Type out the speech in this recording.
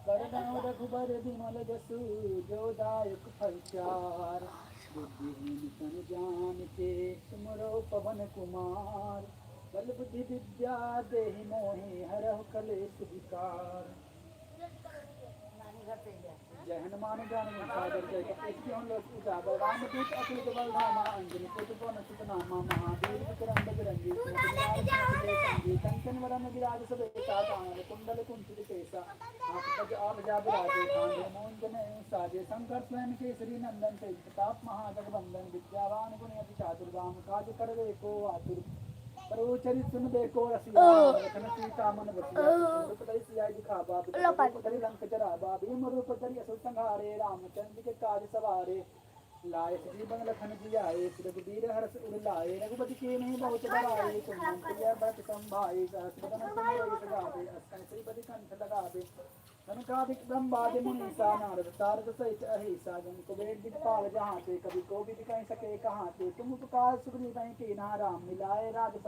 वरदान रघुबर बिमल जसु जो दायक फलचार। बुद्धिहीन तन जान के सुमरो पवन कुमार। बल बुद्धि विद्या देहि मोहि हरहु कलेश विकार। जय हनुमान ज्ञान गुण सागर जय कपीश तिहुँ लोक उजागर। रामदूत अतुलित बल धामा अंजनी पुत्र पवन सुत नामा। महावीर विक्रम बजरंगी सुमति निवार सुमति के संगी। कंचन वरन विराज सुबेसा कानन कुंडल कुंचित केसा। हाथ पज आभजा बिराजे कांधे मूंज जनेऊ साजे। शंकर स्वयं केसरी नंदन तेज प्रताप महाजगवंदन। विद्यावान गुणियति चातुर राम काज करवे को आतुर। प्रभु चरित सुन देखो रसिया लखन सीता मन बसिया। रूप धरि सियाहि दिखावा रूप धरि लंक जरावा। भीम रूप धरि असुर संहारे रामचंद्र के काज सवारे। लाए जीवन लखन जियाए रघुबीर हरष उर लाए। रघुपति के नहीं बहुत बड़ाए तुम प्रिय भट संभाए। सहस बदन तुम सगावे अस्कन श्रीपति कंठ लगावे। कनकादिक ब्रह्मादि मुनीसा नारद सारद सहित अहिसा। जन कुबेर दिखपाल जहाँ ते कभी को भी दिखाई सके कहाँ ते। तुम उपकार सुग्रीव की नाम मिलाए राज